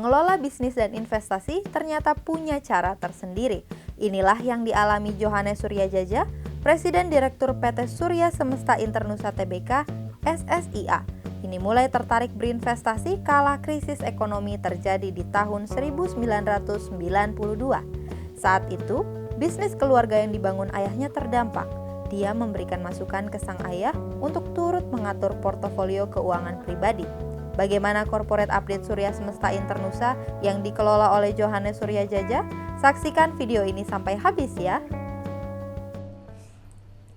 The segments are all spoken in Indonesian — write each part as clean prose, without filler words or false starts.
mengelola bisnis dan investasi ternyata punya cara tersendiri. Inilah yang dialami Johannes Suryajaja, Presiden Direktur PT Surya Semesta Internusa Tbk, SSIA. Ini mulai tertarik berinvestasi kala krisis ekonomi terjadi di tahun 1992. Saat itu, bisnis keluarga yang dibangun ayahnya terdampak. Dia memberikan masukan ke sang ayah untuk turut mengatur portofolio keuangan pribadi. Bagaimana corporate update Surya Semesta Internusa yang dikelola oleh Johannes Suryajaja? Saksikan video ini sampai habis ya.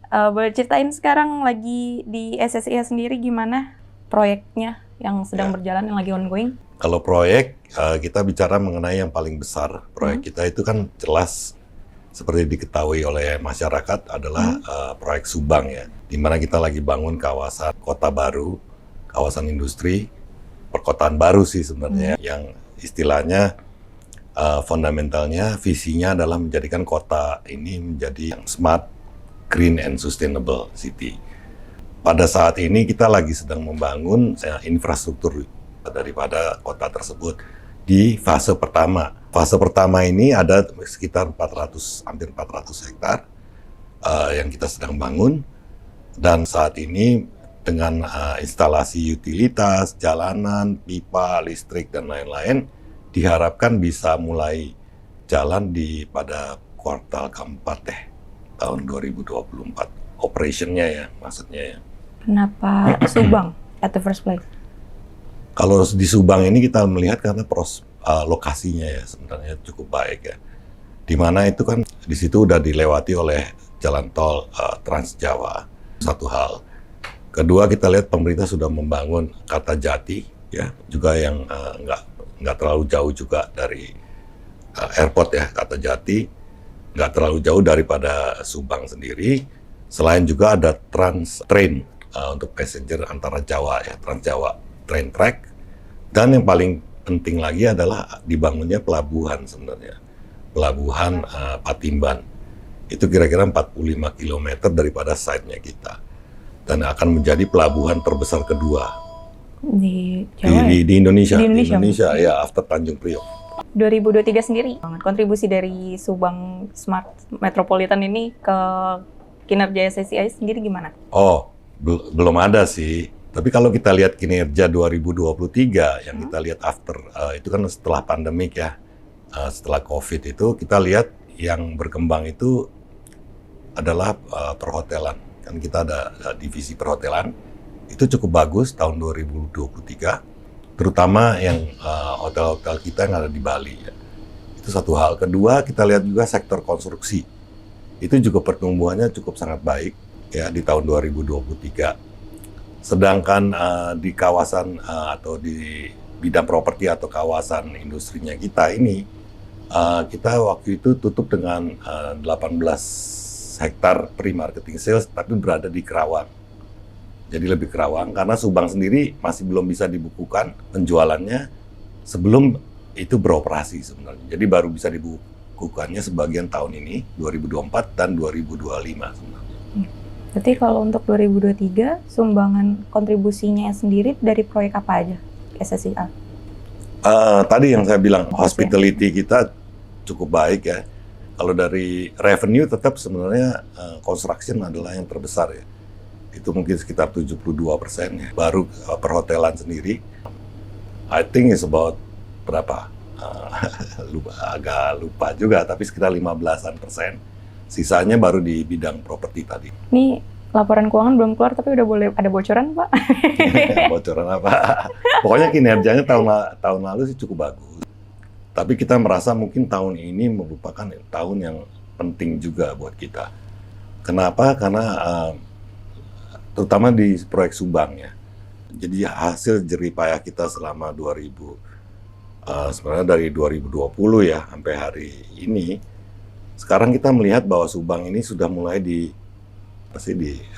Boleh ceritain sekarang lagi di SSIA sendiri gimana proyeknya yang sedang berjalan, yang lagi ongoing? Kalau proyek, kita bicara mengenai yang paling besar. Proyek kita itu kan jelas seperti diketahui oleh masyarakat adalah proyek Subang ya, di mana kita lagi bangun kawasan kota baru, kawasan industri, perkotaan baru sih sebenarnya, yang istilahnya fundamentalnya visinya adalah menjadikan kota ini menjadi yang smart, green and sustainable city. Pada saat ini kita lagi sedang membangun infrastruktur daripada kota tersebut di fase pertama. Fase pertama ini ada sekitar hampir 400 hektar yang kita sedang bangun, dan saat ini dengan instalasi utilitas, jalanan, pipa, listrik, dan lain-lain, diharapkan bisa mulai jalan pada kuartal keempat tahun 2024. Operationnya ya, maksudnya ya. Kenapa Subang at the first place? Kalau di Subang ini kita melihat karena lokasinya ya sebenarnya cukup baik ya. Di mana itu kan di situ udah dilewati oleh jalan tol Trans Jawa. Satu hal. Kedua, kita lihat pemerintah sudah membangun Kertajati ya, juga yang nggak terlalu jauh juga dari airport ya, Kertajati. Nggak terlalu jauh daripada Subang sendiri. Selain juga ada train untuk passenger antara Jawa ya, Trans Jawa train track. Dan yang paling penting lagi adalah dibangunnya pelabuhan sebenarnya. Pelabuhan Patimban. Itu kira-kira 45 km daripada site-nya kita. Dan akan menjadi pelabuhan terbesar kedua Di Jawa di Indonesia. Di Di Indonesia Indonesia ya, after Tanjung Priok. 2023 sendiri, kontribusi dari Subang Smart Metropolitan ini ke kinerja SSIA sendiri gimana? Oh, belum ada sih. Tapi kalau kita lihat kinerja 2023 yang kita lihat after itu kan setelah pandemik ya, setelah COVID itu kita lihat yang berkembang itu adalah perhotelan. Kan kita ada divisi perhotelan, itu cukup bagus tahun 2023, terutama yang hotel-hotel kita yang ada di Bali ya. Itu satu hal. Kedua, kita lihat juga sektor konstruksi. Itu juga pertumbuhannya cukup sangat baik ya di tahun 2023. Sedangkan di kawasan atau di bidang properti atau kawasan industrinya kita ini, kita waktu itu tutup dengan 18 hektar pre-marketing sales, tapi berada di Kerawang. Jadi lebih Kerawang, karena Subang sendiri masih belum bisa dibukukan penjualannya sebelum itu beroperasi sebenarnya. Jadi baru bisa dibukukannya sebagian tahun ini, 2024 dan 2025 sebenarnya. Berarti kalau untuk 2023, sumbangan kontribusinya sendiri dari proyek apa aja SSIA? Tadi yang saya bilang, hospitality kita cukup baik ya. Kalau dari revenue tetap sebenarnya construction adalah yang terbesar ya. Itu mungkin sekitar 72% ya. Baru perhotelan sendiri, I think is about berapa? Agak lupa juga, tapi sekitar 15%. Sisanya baru di bidang properti tadi. Ini laporan keuangan belum keluar, tapi udah boleh ada bocoran, Pak? Bocoran apa? Pokoknya kinerjanya tahun lalu sih cukup bagus. Tapi kita merasa mungkin tahun ini merupakan tahun yang penting juga buat kita. Kenapa? Karena terutama di proyek Subang ya. Jadi hasil jerih payah kita selama sebenarnya dari 2020 ya sampai hari ini, sekarang kita melihat bahwa Subang ini sudah mulai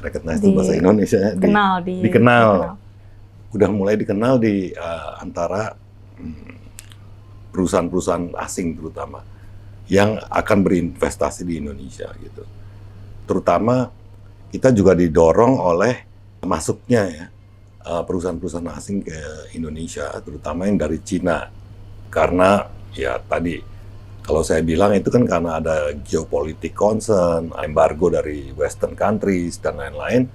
recognize bahasa Indonesia, dikenal. Udah mulai dikenal di antara perusahaan-perusahaan asing terutama yang akan berinvestasi di Indonesia gitu. Terutama kita juga didorong oleh masuknya ya perusahaan-perusahaan asing ke Indonesia, terutama yang dari Cina. Karena ya tadi kalau saya bilang itu kan karena ada geopolitik concern, embargo dari Western countries dan lain-lain.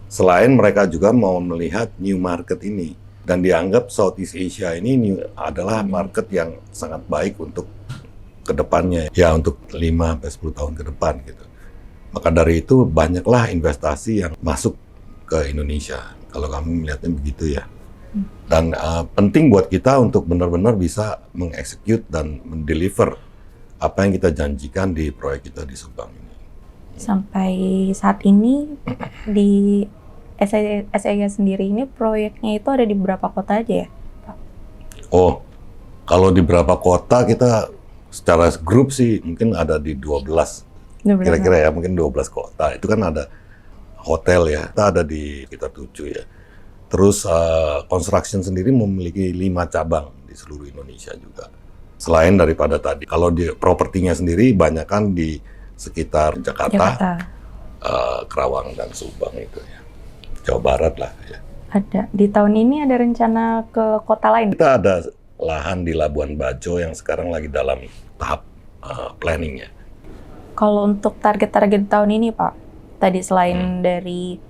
Selain mereka juga mau melihat new market ini dan dianggap Southeast Asia ini adalah market yang sangat baik untuk kedepannya, ya untuk 5-10 tahun ke depan gitu. Maka dari itu banyaklah investasi yang masuk ke Indonesia. Kalau kami melihatnya begitu ya. Dan penting buat kita untuk benar-benar bisa mengeksekut dan mendeliver apa yang kita janjikan di proyek kita di Subang ini. Sampai saat ini di SEIA sendiri ini proyeknya itu ada di berapa kota aja ya, Pak? Oh, kalau di beberapa kota kita secara grup sih mungkin ada di 12. Kira-kira ya, mungkin 12 kota. Itu kan ada hotel ya, kita ada di sekitar 7 ya. Terus construction sendiri memiliki 5 cabang di seluruh Indonesia juga. Selain daripada tadi, kalau di propertinya sendiri banyak kan di sekitar Jakarta. Kerawang dan Subang itu ya. Jawa Barat lah ya. Ada. Di tahun ini ada rencana ke kota lain? Kita ada lahan di Labuan Bajo yang sekarang lagi dalam tahap planningnya. Kalau untuk target-target tahun ini, Pak, tadi selain dari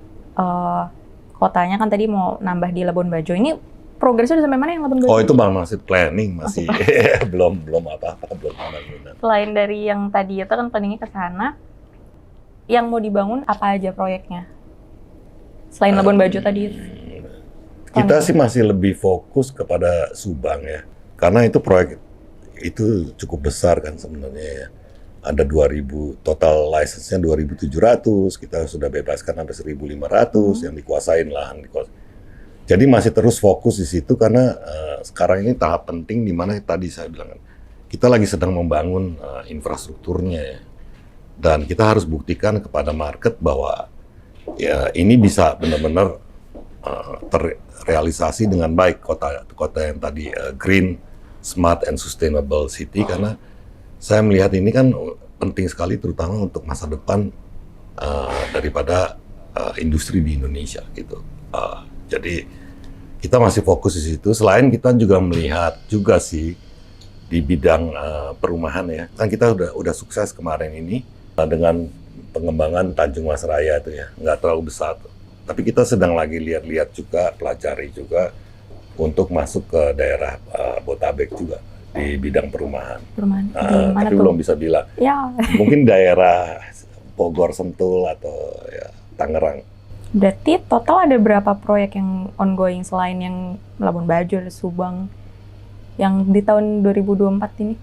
kotanya kan tadi mau nambah di Labuan Bajo, ini progresnya udah sampai mana yang Labuan Bajo? Oh, itu masih planning, masih belum apa-apa, belum aman. Selain dari yang tadi itu kan planningnya ke sana, yang mau dibangun apa aja proyeknya? Selain Labuan Bajo tadi. Kita sih masih lebih fokus kepada Subang ya. Karena itu proyek itu cukup besar kan sebenarnya ya. Ada 2.000, total license-nya 2.700, kita sudah bebaskan sampai 1.500 yang dikuasain lahan. Jadi masih terus fokus di situ karena sekarang ini tahap penting di mana tadi saya bilang kan, kita lagi sedang membangun infrastrukturnya ya. Dan kita harus buktikan kepada market bahwa ya ini bisa benar-benar terrealisasi dengan baik kota yang tadi green, smart and sustainable city, karena saya melihat ini kan penting sekali terutama untuk masa depan daripada industri di Indonesia gitu. Jadi kita masih fokus di situ. Selain kita juga melihat juga sih di bidang perumahan ya. Kan kita udah sukses kemarin ini dengan pengembangan Tanjung Mas Raya itu ya, nggak terlalu besar. Tapi kita sedang lagi lihat-lihat juga, pelajari juga untuk masuk ke daerah Botabek juga di bidang perumahan. Tapi belum bisa bilang. Ya. Mungkin daerah Bogor, Sentul atau ya Tangerang. Berarti total ada berapa proyek yang ongoing selain yang Labuan Bajo, Subang, yang di tahun 2024 ini?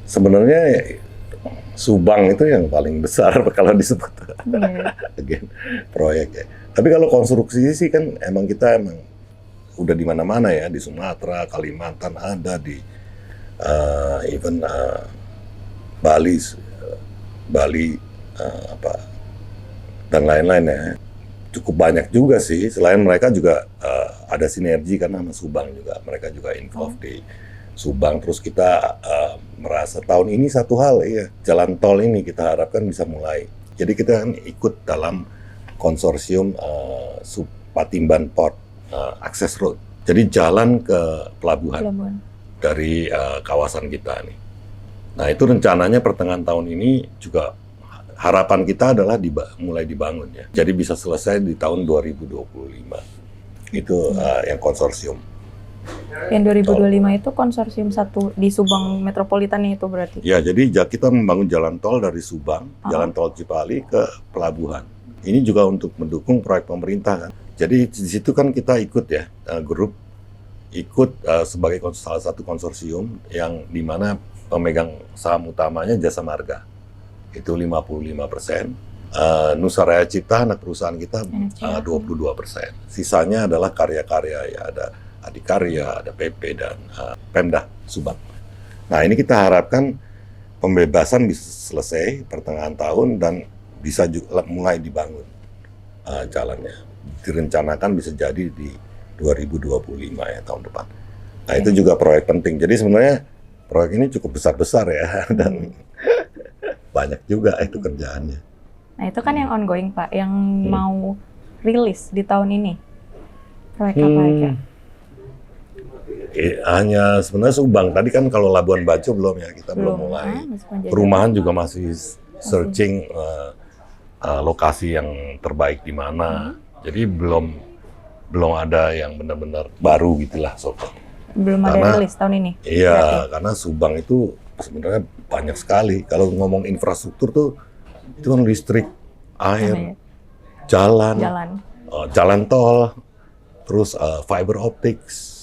Sebenarnya Subang itu yang paling besar kalau disebut again, proyek ya. Tapi kalau konstruksi sih kan kita udah di mana-mana ya, di Sumatera, Kalimantan ada, di even Bali dan lain-lain ya. Cukup banyak juga sih. Selain mereka juga ada sinergi kan sama Subang juga. Mereka juga involved di Subang. Terus kita merasa tahun ini satu hal ya, jalan tol ini kita harapkan bisa mulai. Jadi kita kan ikut dalam konsorsium Patimban Port Access Road. Jadi jalan ke pelabuhan. Dari kawasan kita nih. Nah itu rencananya pertengahan tahun ini juga harapan kita adalah mulai dibangun ya. Jadi bisa selesai di tahun 2025. Itu yang konsorsium. Yang 2025 itu konsorsium satu di Subang Metropolitan itu berarti? Ya, jadi kita membangun jalan tol dari Subang, jalan tol Cipali ke pelabuhan. Ini juga untuk mendukung proyek pemerintah kan. Jadi di situ kan kita ikut ya, grup ikut sebagai salah satu konsorsium yang dimana pemegang saham utamanya Jasa Marga. Itu 55%. Nusaraya Cipta, anak perusahaan kita 22%. Sisanya adalah karya-karya ya, ada Adikarya, ada PP dan Pemda Subang. Nah ini kita harapkan pembebasan bisa selesai pertengahan tahun dan bisa juga mulai dibangun jalannya. Direncanakan bisa jadi di 2025 ya tahun depan. Nah itu juga proyek penting. Jadi sebenarnya proyek ini cukup besar-besar ya dan banyak juga itu kerjaannya. Nah itu kan yang ongoing Pak, yang mau rilis di tahun ini proyek apa aja? Hanya sebenarnya Subang. Tadi kan kalau Labuan Bajo belum ya, kita belum mulai. masih penjajahan. Perumahan juga masih searching lokasi yang terbaik di mana. Jadi belum ada yang benar-benar baru gitulah sob. Belum ada Karena- rilis tahun ini. Iya, karena Subang itu sebenarnya banyak sekali. Kalau ngomong infrastruktur tuh itu kan listrik, air, jalan, jalan tol, terus fiber optics.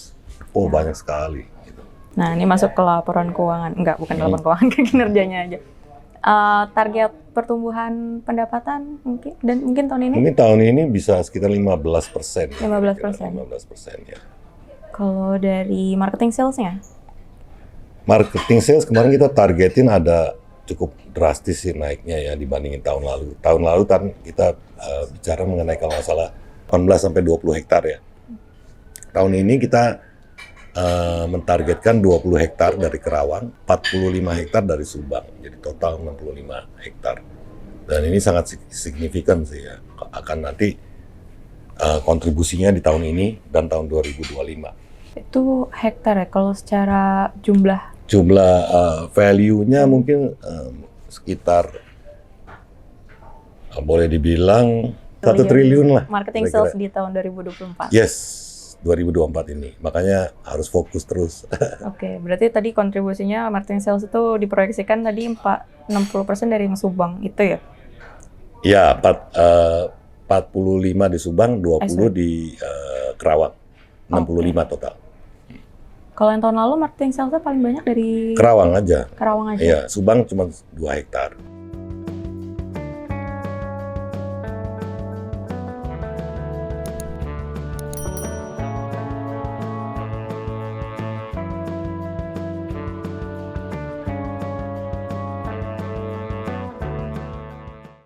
Oh, banyak sekali. Gitu. Nah, ini masuk ke laporan keuangan. Enggak, bukan laporan keuangan, ke kinerjanya aja. Target pertumbuhan pendapatan mungkin tahun ini? Mungkin tahun ini bisa sekitar 15%. 15%. 15% ya. Kalau dari marketing sales-nya? Marketing sales kemarin kita targetin ada cukup drastis sih naiknya ya dibandingin tahun lalu. Tahun lalu kan kita bicara mengenai kalau nggak salah 18 sampai 20 hektar ya. Tahun ini kita mentargetkan 20 hektar dari Kerawang, 45 hektar dari Subang. Jadi total 65 hektar. Dan ini sangat signifikan sih ya. Akan nanti kontribusinya di tahun ini dan tahun 2025. Itu hektar ya, kalau secara jumlah? Jumlah value-nya mungkin sekitar boleh dibilang 1 triliun lah. Marketing kira-kira. sales di tahun 2024? Yes, 2024 ini. Makanya harus fokus terus. Oke, berarti tadi kontribusinya marketing sales itu diproyeksikan tadi 60% dari yang Subang, itu ya? Ya, 45 di Subang, 20 di Kerawang. 65 total. Kalau yang tahun lalu marketing salesnya paling banyak dari Kerawang aja. Karawang aja? Iya, Subang cuma 2 hektar.